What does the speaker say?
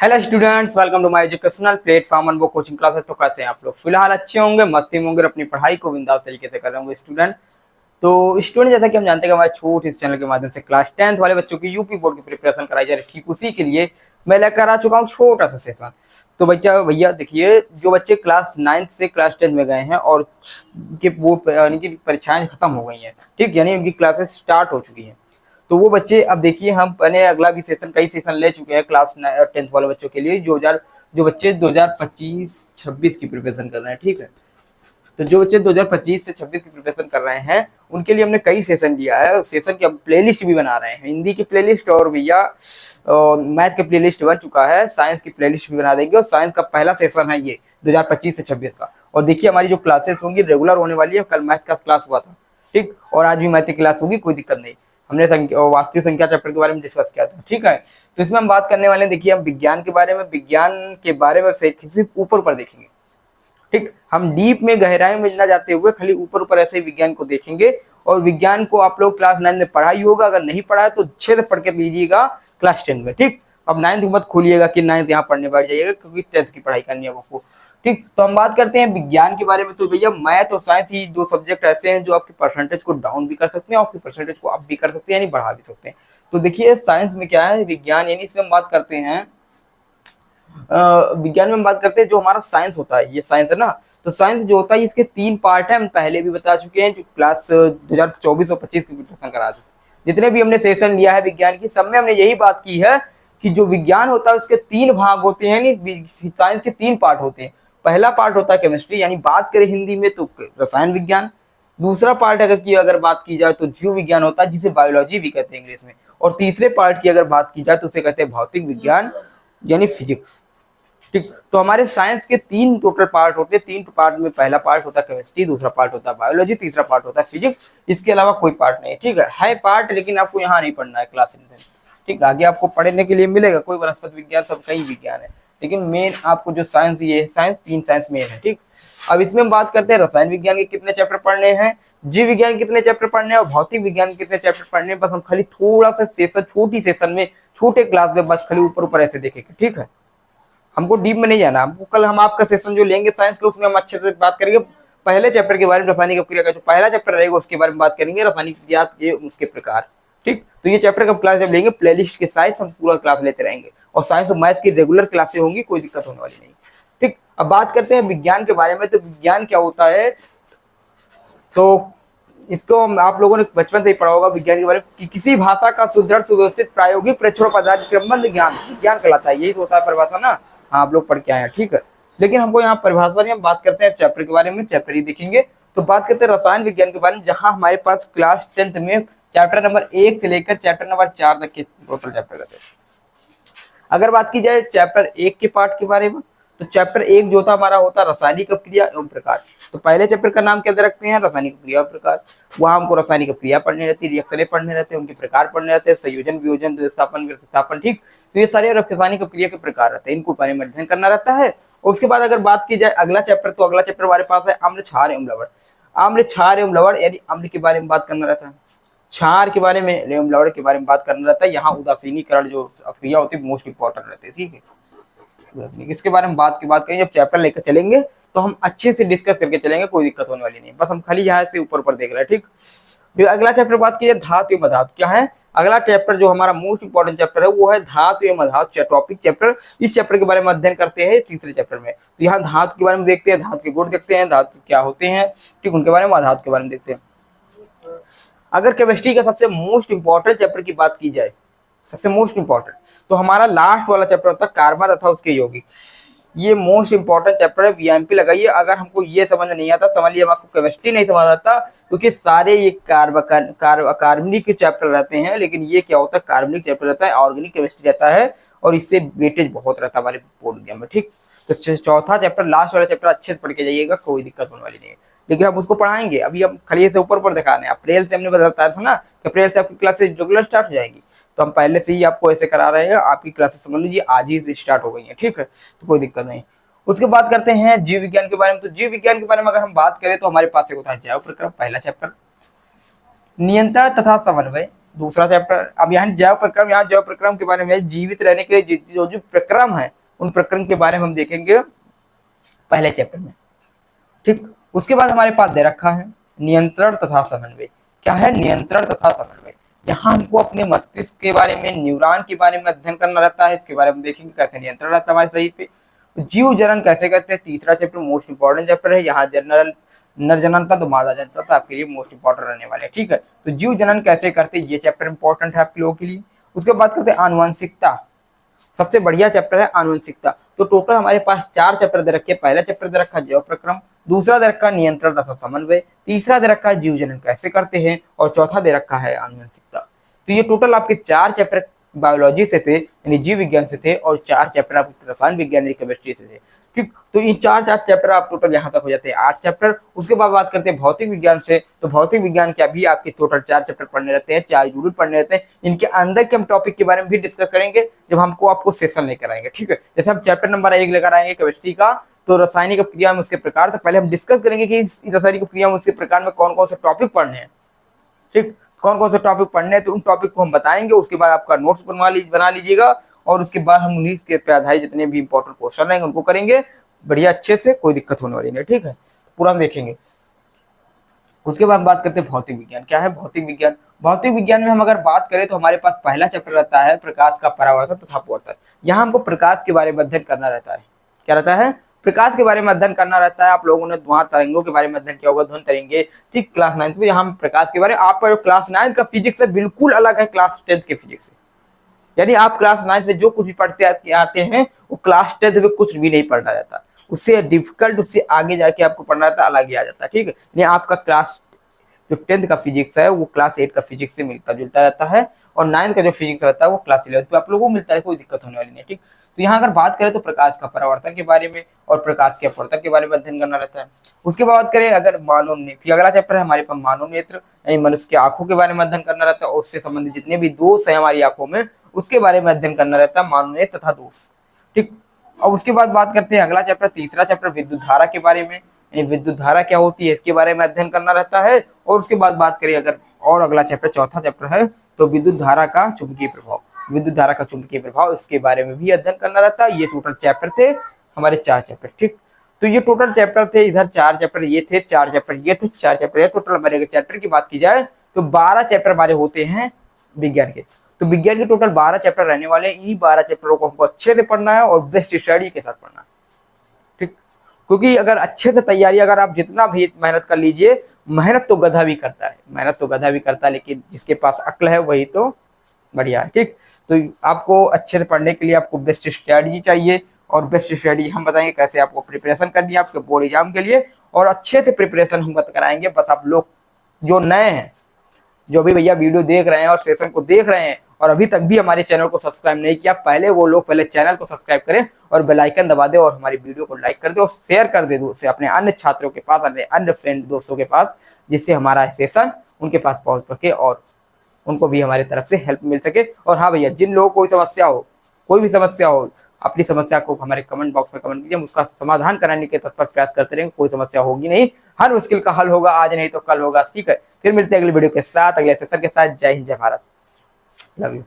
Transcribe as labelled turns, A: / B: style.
A: Hello students, welcome to my educational platform और वो coaching classes. तो कैसे हैं आप लोग? फिलहाल अच्छे होंगे, मस्ती में होंगे, अपनी पढ़ाई को बिंदास तरीके से कर रहे होंगे स्टूडेंट। तो स्टूडेंट, जैसा कि हम जानते हैं कि हमारे छोटे इस चैनल के माध्यम से क्लास 10th वाले बच्चों की यूपी बोर्ड की प्रिपरेशन कराई जा रही है, ठीक उसी के लिए मैं लेकर आ चुका हूँ छोटा सा सेशन। तो भैया देखिए, जो बच्चे क्लास 9th से क्लास 10th में गए हैं और उनके बोर्ड यानी कि परीक्षाएं खत्म हो गई हैं, ठीक, यानी उनकी क्लासेस स्टार्ट हो चुकी हैं, तो वो बच्चे अब देखिए, हम पहले अगला भी सेशन कई सेशन ले चुके हैं क्लास 10th वाले बच्चों के लिए, जो बच्चे 2025-26 की प्रिपरेशन कर रहे हैं, ठीक है। तो जो बच्चे 2025 से 26 की प्रिपरेशन कर रहे हैं उनके लिए हमने कई सेशन लिया है। सेशन की हम प्लेलिस्ट भी बना रहे हैं, हिंदी की प्लेलिस्ट और भैया मैथ की प्लेलिस्ट बन चुका है, साइंस की प्लेलिस्ट भी बना देंगे। और साइंस का पहला सेशन है ये 2025 से 26 का। और देखिए, हमारी जो क्लासेस होंगी रेगुलर होने वाली है। कल मैथ का क्लास हुआ था, ठीक, और आज भी मैथ की क्लास होगी, कोई दिक्कत नहीं। हमने वास्तविक संख्या चैप्टर के बारे में डिस्कस किया था, ठीक है। तो इसमें हम बात करने वाले हैं, देखिए, हम विज्ञान के बारे में सिर्फ ऊपर ऊपर देखेंगे, ठीक। हम डीप में गहराई में ना जाते हुए खाली ऊपर ऊपर ऐसे ही विज्ञान को देखेंगे। और विज्ञान को आप लोग क्लास 9 में पढ़ा ही होगा, अगर नहीं पढ़ा है तो अच्छे से पढ़ के लीजिएगा क्लास 10 में, ठीक। अब 9th मत खोलिएगा कि 9th यहाँ पढ़ने बैठ जाइएगा, क्योंकि 10th की पढ़ाई करनी है आपको, ठीक। तो हम बात करते हैं विज्ञान के बारे में। तो भैया, मैथ और साइंस ही दो सब्जेक्ट ऐसे हैं जो आपकी परसेंटेज को डाउन भी कर सकते हैं, आपकी परसेंटेज को अप भी कर सकते हैं, यानी बढ़ा भी सकते हैं। तो देखिए, साइंस में क्या है, विज्ञान यानी इसमें हम बात करते हैं विज्ञान में हम बात करते हैं जो हमारा साइंस होता है, ये साइंस है ना। तो साइंस जो होता है इसके 3 पार्ट हैं, हम पहले भी बता चुके हैं, जो क्लास 2024 और 25 की प्रिपरेशन करा चुके हैं। जितने भी हमने सेशन लिया है विज्ञान की, सब में हमने यही बात की है कि जो विज्ञान होता है उसके 3 भाग होते हैं, यानी साइंस के 3 पार्ट होते हैं। पहला पार्ट होता है केमिस्ट्री, यानी बात करें हिंदी में तो रसायन विज्ञान। दूसरा पार्ट अगर बात की जाए तो जीव विज्ञान होता है, जिसे बायोलॉजी भी कहते हैं इंग्लिश में। और तीसरे पार्ट की अगर बात की जाए तो उसे कहते हैं भौतिक विज्ञान, यानी फिजिक्स, ठीक। तो हमारे साइंस के 3 टोटल पार्ट होते हैं। 3 पार्ट में पहला पार्ट होता है केमिस्ट्री, दूसरा पार्ट होता है बायोलॉजी, तीसरा पार्ट होता है फिजिक्स। इसके अलावा कोई पार्ट नहीं, ठीक है पार्ट, लेकिन आपको यहाँ नहीं पढ़ना है क्लास 10, ठीक। आगे आपको पढ़ने के लिए मिलेगा, कोई वनस्पति विज्ञान, सब कई विज्ञान है, लेकिन मेन आपको जो साइंस, ये साइंस 3 साइंस मेन है, ठीक। अब इसमें हम बात करते हैं रसायन विज्ञान के कितने चैप्टर पढ़ने हैं, जीव विज्ञान के कितने चैप्टर पढ़ने हैं और भौतिक विज्ञान के कितने चैप्टर पढ़ने हैं। बस हम खाली थोड़ा सा सेशन, छोटी सेशन में, छोटे क्लास में बस खाली ऊपर ऊपर ऐसे देखेंगे, ठीक है। हमको डीप में नहीं जाना। हमको कल हम आपका सेशन जो लेंगे साइंस का, उसमें हम अच्छे से बात करेंगे पहले चैप्टर के बारे में, रासायनिक अपक्रिया का जो पहला चैप्टर रहेगा उसके बारे में बात करेंगे, रासायनिक क्रिया के उसके प्रकार, ठीक। तो ये चैप्टर का क्लास जब लेंगे प्लेलिस्ट के साथ हम पूरा क्लास लेते रहेंगे। और साइंस और मैथ की रेगुलर क्लासें होंगी, कोई दिक्कत होने वाली नहीं, ठीक। अब बात करते हैं विज्ञान के बारे में। तो विज्ञान क्या होता है, तो इसको आप लोगों ने बचपन से ही पढ़ा होगा विज्ञान के बारे में, कि किसी भाषा का सुदृढ़ सुव्यवस्थित प्रायोगिक प्रेक्षण पदार्थ क्रमबद्ध ज्ञान विज्ञान कहलाता है। यही तो होता है परिभाषा ना, हाँ आप लोग पढ़ के आए हैं, ठीक है। लेकिन हमको यहाँ परिभाषा नहीं, हम बात करते हैं चैप्टर के बारे में, चैप्टर ही देखेंगे। तो बात करते हैं रसायन विज्ञान के बारे में, जहाँ हमारे पास क्लास 10th में चैप्टर नंबर 1 से लेकर चैप्टर नंबर 4 तक के टोटल चैप्टर रहते हैं। अगर बात की जाए चैप्टर 1 के पार्ट के बारे में, तो चैप्टर 1 जो था हमारा होता रासायनिक अपक्रिया एवं प्रकार। तो पहले चैप्टर का नाम क्या दे रखते हैं, रासायनिक अपक्रिया प्रकार। वहां हमको रासायनिक अपक्रिया पढ़ने रहती है, रिएक्शनें पढ़ने रहते हैं, उनके प्रकार पढ़ने रहते हैं, संयोजन, वियोजन, द्विस्थापन, प्रतिस्थापन, ठीक। तो ये सारे रासायनिक अपक्रिया के प्रकार रहते हैं, इनको बारे में अध्ययन करना रहता है। और उसके बाद अगर बात की जाए अगला चैप्टर, तो अगला चैप्टर हमारे पास है अम्ल, क्षार एवं लवण। अम्ल, क्षार एवं लवण, यानी अम्ल के बारे में बात करना रहता है, क्षार के बारे में एवं लवण के बारे में बात करना रहता है। यहाँ उदासीनीकरण जो अपक्रिया होती है मोस्ट इंपॉर्टेंट रहती है, ठीक है। इसके बारे में बात करेंगे, जब चैप्टर लेकर चलेंगे तो हम अच्छे से डिस्कस करके चलेंगे, कोई दिक्कत होने वाली नहीं। बस हम खाली यहाँ से ऊपर ऊपर देख रहे हैं, ठीक। फिर अगला चैप्टर बात की जाए धातु एवं अधातु, क्या है अगला चैप्टर जो हमारा मोस्ट इंपॉर्टेंट चैप्टर है, वो है धातु एवं अधातु टॉपिक चैप्टर। इस चैप्टर के बारे में अध्ययन करते हैं तीसरे चैप्टर में। तो यहाँ धातु के बारे में देखते हैं, धातु के गुण देखते हैं, धातु क्या होते हैं, ठीक, उनके बारे में, अधातु के बारे में देखते हैं। अगर केमिस्ट्री का सबसे मोस्ट इंपॉर्टेंट चैप्टर की बात की जाए, सबसे मोस्ट इंपॉर्टेंट, तो हमारा लास्ट वाला चैप्टर होता है कार्बन तथा उसके यौगिक। ये मोस्ट इंपॉर्टेंट चैप्टर है, वीएमपी लगाइए। अगर हमको ये समझ नहीं आता, समझ लिया आपको केमिस्ट्री नहीं समझ आता, क्योंकि सारे ये कार्बनिक चैप्टर रहते हैं, लेकिन ये क्या होता है, कार्बनिक चैप्टर रहता है, ऑर्गेनिक केमिस्ट्री रहता है, और इससे वेटेज बहुत रहता है हमारे बोर्ड एग्जाम में, ठीक। तो चौथा चैप्टर, लास्ट वाला चैप्टर अच्छे से पढ़ के जाइएगा, कोई दिक्कत होने वाली नहीं है। लेकिन हम उसको पढ़ाएंगे, अभी हम खाली से ऊपर दिखाने। अप्रैल से हमने बताया था ना, अप्रैल से आपकी क्लासेस रेगुलर स्टार्ट हो जाएगी, तो हम पहले से ही आपको ऐसे करा रहे हैं। आपकी क्लासेस समझ लीजिए आज ही से स्टार्ट हो गई है, ठीक है, तो कोई दिक्कत नहीं। उसके बाद करते हैं जीव विज्ञान के बारे में। तो जीव विज्ञान के बारे में अगर हम बात करें तो हमारे पास एक होता है जैव प्रक्रम, पहला चैप्टर। नियंत्रण तथा समन्वय, दूसरा चैप्टर, अब यहाँ जैव प्रक्रम के बारे में, जीवित रहने के लिए जो जो प्रक्रम है उन प्रक्रम के बारे में हम देखेंगे पहले चैप्टर में। ठीक, उसके बाद हमारे पास दे रखा है नियंत्रण तथा समन्वय। क्या है? नियंत्रण तथा समन्वय। यहाँ हमको अपने मस्तिष्क के बारे में, न्यूरॉन के बारे में अध्ययन करना रहता है। इसके बारे में देखेंगे कैसे नियंत्रण रहता है हमारे शरीर पे। जीव जनन कैसे करते हैं, तीसरा चैप्टर मोस्ट इंपॉर्टेंट चैप्टर है। यहाँ जनरल नर जनन था तो मादा जनन था, आपके लिए मोस्ट इंपॉर्टेंट रहने वाले हैं। ठीक है, तो जीव जनन कैसे करते हैं ये चैप्टर इंपॉर्टेंट है आप लोगों के लिए। उसके बाद करते हैं आनुवंशिकता, सबसे बढ़िया चैप्टर है आनुवंशिकता। तो टोटल हमारे पास 4 चैप्टर दे रखे हैं। पहला चैप्टर दे रखा है जैव प्रक्रम, दूसरा दे रखा है नियंत्रण तथा समन्वय, तीसरा दे रखा है जीव जनन कैसे करते हैं, और चौथा दे रखा है आनुवंशिकता। तो ये टोटल आपके 4 चैप्टर बायोलॉजी से थे, यानी जीव विज्ञान से थे, और 4 चैप्टर आपके रसायन विज्ञान यानी केमिस्ट्री से थे। ठीक, तो इन 4 चैप्टर आप टोटल यहाँ तक हो जाते हैं 8 चैप्टर। उसके बाद बात करते हैं भौतिक विज्ञान से, तो भौतिक विज्ञान के अभी आपके टोटल 4 चैप्टर पढ़ने रहते हैं, 4 यूनिट पढ़ने रहते हैं। इनके अंदर के हम टॉपिक के बारे में भी डिस्कस करेंगे जब हमको आपको सेशन लेकर आएंगे। ठीक है, जैसे हम चैप्टर नंबर 1 लेकर आएंगे केमिस्ट्री का, तो रासायनिक क्रिया में उसके प्रकार, तो पहले हम डिस्कस करेंगे कि इस रासायनिक क्रिया में उसके प्रकार में कौन कौन से टॉपिक पढ़ने हैं। ठीक, कौन कौन से टॉपिक पढ़ने हैं तो उन टॉपिक को हम बताएंगे। उसके बाद आपका नोट्स बना लीजिएगा, और उसके बाद हम उन्हीं के पे आधारित जितने भी इंपॉर्टेंट क्वेश्चन रहेंगे उनको करेंगे बढ़िया अच्छे से, कोई दिक्कत होने वाली नहीं। ठीक है, पूरा हम देखेंगे। उसके बाद बात करते हैं भौतिक विज्ञान। क्या है भौतिक विज्ञान? भौतिक विज्ञान में हम अगर बात करें तो हमारे पास पहला चैप्टर रहता है प्रकाश का परावर्तन तथा अपवर्तन। यहाँ हमको प्रकाश के बारे में अध्ययन करना रहता है। क्या रहता है? प्रकाश के बारे में अध्ययन करना रहता है। आप लोगों ने ध्वनि तरंगों के बारे में अध्ययन किया होगा, ध्वनि तरंगे। ठीक, क्लास 9 में यहाँ प्रकाश के बारे में, आपका जो क्लास 9 का फिजिक्स है बिल्कुल अलग है क्लास 10 के फिजिक्स से। यानी आप क्लास 9 में जो कुछ भी पढ़ते आते हैं वो क्लास 10 में कुछ भी नहीं पढ़ना रहता, उससे डिफिकल्ट, उससे आगे जाके आपको पढ़ना रहता, अलग ही आ जाता है। ठीक है, यानी आपका क्लास जो 10th का फिजिक्स है वो क्लास 8 का फिजिक्स से मिलता जुलता रहता है, और 9th का जो फिजिक्स रहता है वो क्लास 11 पे आप लोगों को मिलता है, कोई दिक्कत होने वाली नहीं। ठीक, तो यहाँ अगर बात करें तो प्रकाश का परावर्तन के बारे में और प्रकाश के अपवर्तन के बारे में अध्ययन करना रहता है। उसके बाद बात करें अगर मानव नेत्र, फिर अगला चैप्टर है हमारे पास मानव नेत्र, यानी मनुष्य की आंखों के बारे में अध्ययन करना रहता है, और उससे संबंधित जितने भी दोष है हमारी आंखों में उसके बारे में अध्ययन करना रहता है, मानव नेत्र तथा दोष। ठीक, और उसके बाद बात करते हैं अगला चैप्टर, तीसरा चैप्टर विद्युत धारा के बारे में, यानी विद्युत धारा क्या होती है इसके बारे में अध्ययन करना रहता है। और उसके बाद बात करें अगर और अगला चैप्टर चौथा चैप्टर है तो विद्युत धारा का चुंबकीय प्रभाव, विद्युत धारा का चुंबकीय प्रभाव, इसके बारे में भी अध्ययन करना रहता है। ये टोटल चैप्टर थे हमारे 4 चैप्टर। ठीक, तो ये टोटल चैप्टर थे, इधर 4 चैप्टर ये थे, 4 चैप्टर ये थे, 4 चैप्टर टोटल हमारे चैप्टर की बात की जाए तो 12 चैप्टर हमारे होते हैं विज्ञान के। तो विज्ञान के टोटल 12 चैप्टर रहने वाले हैं। इन 12 चैप्टरों को हमको अच्छे से पढ़ना है और बेस्ट स्टडी के साथ पढ़ना है। ठीक, क्योंकि अगर अच्छे से तैयारी, अगर आप जितना भी मेहनत कर लीजिए, मेहनत तो गधा भी करता है, मेहनत तो गधा भी करता है, लेकिन जिसके पास अक्ल है वही तो बढ़िया है। ठीक, तो आपको अच्छे से पढ़ने के लिए आपको बेस्ट स्ट्रेटजी चाहिए, और बेस्ट स्ट्रेटजी हम बताएंगे कैसे आपको प्रिपरेशन करनी है आपके बोर्ड एग्जाम के लिए, और अच्छे से प्रिपरेशन हम कराएंगे। बस आप लोग जो नए हैं, जो भी भैया वीडियो देख रहे हैं और सेशन को देख रहे हैं और अभी तक भी हमारे चैनल को सब्सक्राइब नहीं किया, पहले वो लोग पहले चैनल को सब्सक्राइब करें और बेल आइकन दबा दे, और हमारी वीडियो को लाइक कर दे और शेयर कर दे दूर से अपने अन्य छात्रों के पास, अन्य फ्रेंड दोस्तों के पास, जिससे हमारा सेशन उनके पास पहुंच सके और उनको भी हमारी तरफ से हेल्प मिल सके। और हाँ भैया, जिन लोगों को कोई भी समस्या हो, अपनी समस्या को हमारे कमेंट बॉक्स में कमेंट कीजिए, हम उसका समाधान कराने के तत्पर प्रयास करते रहेंगे। कोई समस्या होगी नहीं, हर मुश्किल का हल होगा, आज नहीं तो कल होगा। ठीक है, फिर मिलते हैं अगली वीडियो के साथ, अगले सेशन के साथ। जय हिंद, जय भारत, लव यू।